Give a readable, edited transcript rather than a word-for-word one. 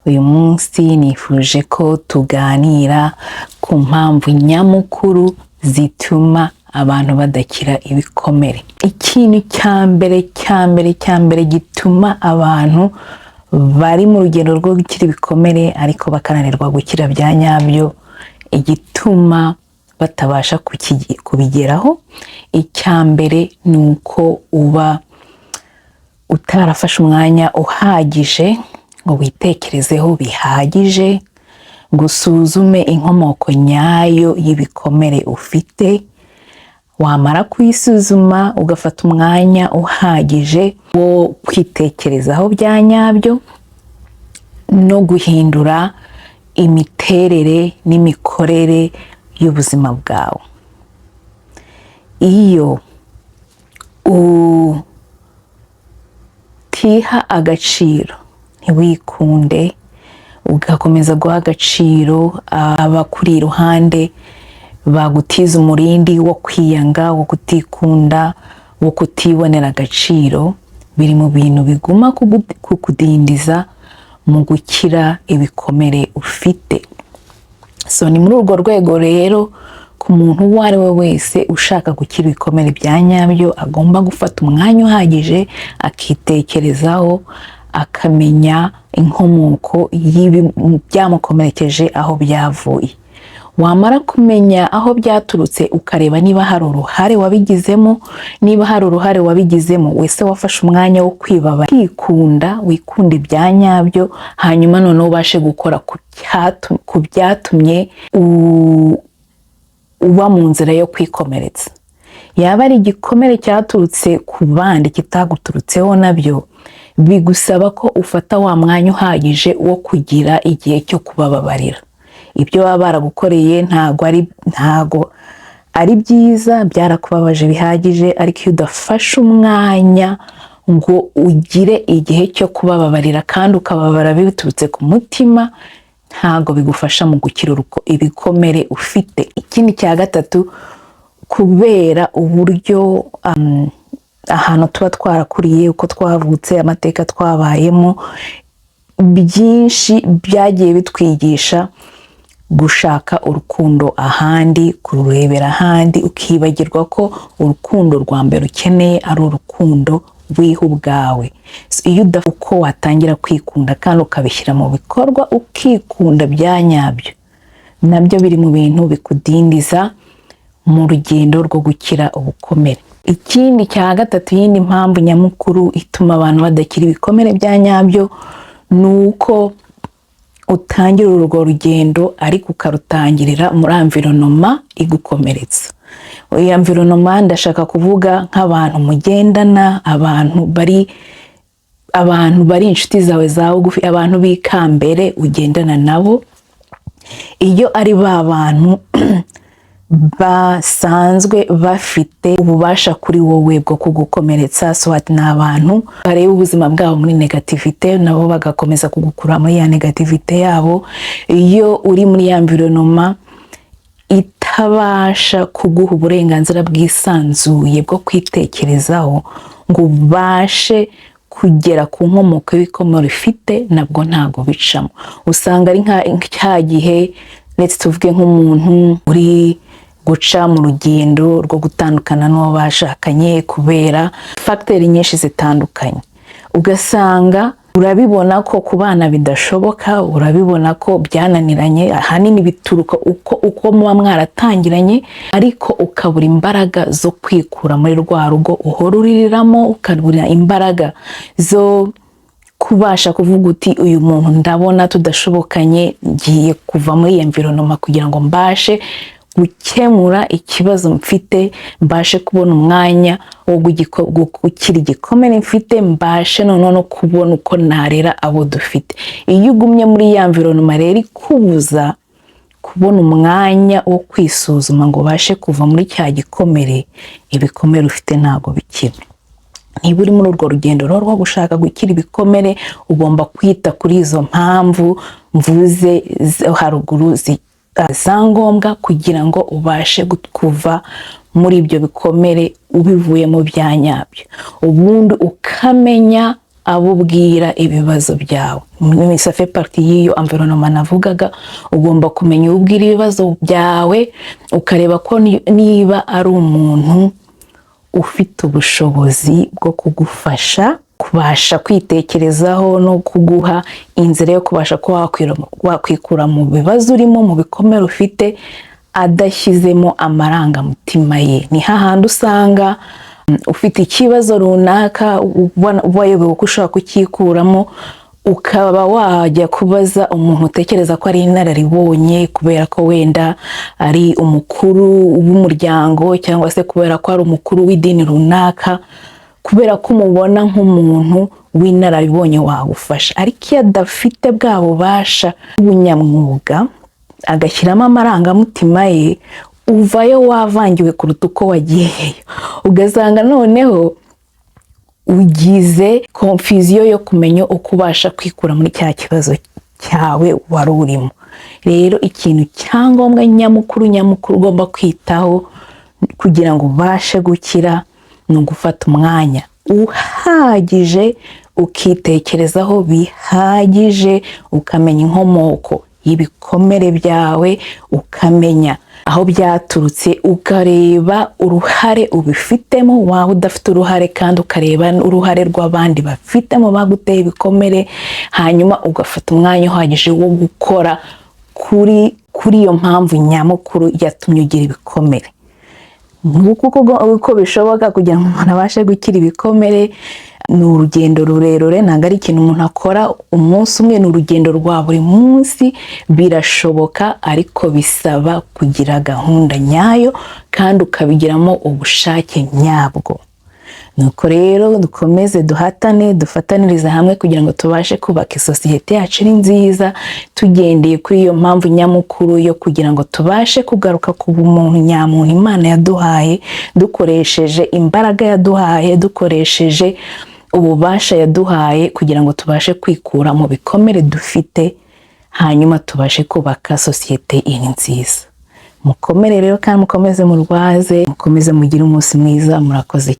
Uyu munsi nifuje ko tuganira ku mpamvu nyamukuru zituma abantu badakira ibikomere. Ikintu cya mbere gituma abantu bari mu rugendo rwo gukira ibikomere ariko bakananirwa gukira bya nyabyo, igituma batabasha kubigeraho, icya mbere ni uko uba utarafashe umwanya uhagije ngo witekerezeho bihagije, ngo usuzume inkomoko nyayo y'ibikomere ufite. Wamara kuyisuzuma ugafata umwanya uhagije wo kwitekerezaho bya nyabyo no guhindura imiterere n'imikorere y'ubuzima bwawe. Iyo utiha agaciro, ntiwikunde, ugakomeza guha agaciro abakuri iruhande bagutiza umurindi wo kwiyanga, wo kutikunda, wo kutibonera agaciro, biri mu bintu biguma kukudindiza mu gukira ibikomere ufite. So ni muri urwo rwego rero ku muntu uwo ari we wese ushaka gukira ibikomere bya nyabyo agomba gufata umwanya uhagije akitekerezaho, akamenya inkomoko y'ibyamukomerekeje aho byavuye. Wamara kumenya aho byaturutse ukareba niba hari uruhare wabigizemo, niba hari uruhare wabigizemo wese wafashe umwanya wo kwibaba, kwikunda, wikunda ibya nyabyo, hanyuma noneho ubashe gukora ku byatumye uba mu nzira yo kwikomeretsa. Yaba ari igikomere cyaturutse ku bandi kitaguturutseho, nabyo bigusaba ko ufata wa mwanya uhagije wo kugira igihe cyo kubababarira. Ibyo baba baragukoreye ntago ari byiza, byarakubabaje bihagije, ariko iyo udafashe umwanya ngo ugire igihe cyo kubababarira kandi ukababara biturutse ku mutima, ntago bigufasha mu gukira ibikomere ufite. Ikindi cya gatatu, kubera uburyo ahantu tuba twarakuriye, uko twavutse, amateka twabayemo, byinshi byagiye bitwigisha gushaka urukundo ahandi, kururebera ahandi, ukibagirwa ko urukundo rwa mbere ukeneye ari urukundo wiha ubwawe. Iyo udafite uko watangira kwikunda kandi ukabishyira mu bikorwa, ukikunda bya nyabyo, nabyo biri mu bintu bikudindiza mu rugendo rwo gukira ubukomere. Ikindi cya gatatu, yindi mpamvu nyamukuru ituma abantu badakira ibikomere bya nyabyo, ni uko utangira urwo rugendo ariko ukarutangirira muri environnement igukomeretsa. Iyo environnement ndashaka kuvuga nk'abantu mugendana, abantu bari inshuti zawe za bugufi, abantu b'ikambere ugendana nabo. Iyo ari ba bantu basanzwe bafite ububasha kuri wowe bwo kugukomeretsa, so ni abantu bareba ubuzima bwabo muri negativite, nabo bagakomeza kugukura muri ya negativite yabo. Iyo uri muri ya environnement itabasha kuguha uburenganzira bwisanzuye bwo kwitekerezaho ngo ubashe kugera ku nkomoko y'ibikomere ufite, nabwo ntago bicamo. Usanga ari nka gihe, let's tuvuge nk'umuntu uri guca mu rugendo rwo gutandukana n'uwo bashakanye kubera fagiteri nyinshi zitandukanye, ugasanga urabibona ko ku bana bidashoboka, urabibona ko byananiranye, ahanini bituruka uko muba mwaratangiranye, ariko ukabura imbaraga zo kwikura muri rwa rugo uhora uririramo, ukabura imbaraga zo kubasha kuvuga uti uyu muntu ndabona tudashobokanye, ngiye kuva muri iyi environnement kugira ngo mbashe gukemura ikibazo mfite, mbashe kubona umwanya wo gukira igikomere mfite, mbashe no kubona uko narera abo dufite. Iyo ugumye muri ya environnement rero ikubuza kubona umwanya wo kwisuzuma ngo ubashe kuva muri cya gikomere, ibikomere ufite ntago bikira. Niba uri muri urwo rugendo rwo gushaka gukira ibikomere, ugomba kwita kuri izo mpamvu mvuze haruguru za ngombwa kugira ngo ubashe kuva muri ibyo bikomere ubivuyemo bya nyabyo. Ubundi ukamenya abo ubwira ibibazo byawe. Ça fait partie y'iyo environnement navugaga. Ugomba kumenya ubwira ibibazo byawe, ukareba ko niba ari umuntu ufite ubushobozi bwo kugufasha kubasha kwitekerezaho no kuguha inzira yo kubasha ko wakwikura mu bibazo urimo, mu bikomere ufite, adashyizemo amarangamutima ye. Ni hahandi usanga ufite ikibazo runaka wayobewe ko ushobora kukikuramo, ukaba wajya kubaza umuntu utekereza ko ari inararibonye kubera ko wenda ari umukuru w'umuryango cyangwa se kubera ko ari umukuru w'idini runaka, kubera ko umubona nk'umuntu w'inararibonye wagufasha. Ariko iyo adafite bwa bubasha bw'ubunyamwuga, agashyiramo amarangamutima ye, uvayo wavangiwe kuruta uko wagiyeyo. Ugasanga noneho ugize confusion yo kumenya uko ubasha kwikura muri cya kibazo cyawe wari urimo. Rero ikintu cyangombwa nyamukuru ugomba kwitaho kugira ngo ubashe gukira ni ugufata umwanya uhagije, ukitekerezaho bihagije, ukamenya inkomoko y'ibikomere byawe, ukamenya aho byaturutse, ukareba uruhare ubifitemo, waba udafite uruhare kandi ukareba uruhare rw'abandi bafitemo baguteye ibikomere, hanyuma ugafata umwanya uhagije wo gukora kuri iyo mpamvu nyamukuru yatumye ugira ibikomere. Uko bishoboka kugira ngo umuntu abashe gukira ibikomere, ni urugendo rurerure, ntabwo ari ikintu umuntu akora umunsi umwe, ni urugendo rwa buri munsi. Birashoboka, ariko bisaba kugira gahunda nyayo kandi ukabigiramo ubushake nyabwo. Nuko rero dukomeze duhatane, dufataniriza hamwe kugira ngo tubashe kubaka isosiyete yacu ari nziza, tugendeye kuri iyo mpamvu nyamukuru yo kugira ngo tubashe kugaruka ku bumuntu nyamuntu Imana yaduhaye, dukoresheje imbaraga yaduhaye, dukoresheje ububasha yaduhaye, kugira ngo tubashe kwikura mu bikomere dufite, hanyuma tubashe kubaka sosiyete iri nziza. Mukomere rero kandi mukomeze murwaze, mukomeze mugire umunsi mwiza. Murakoze.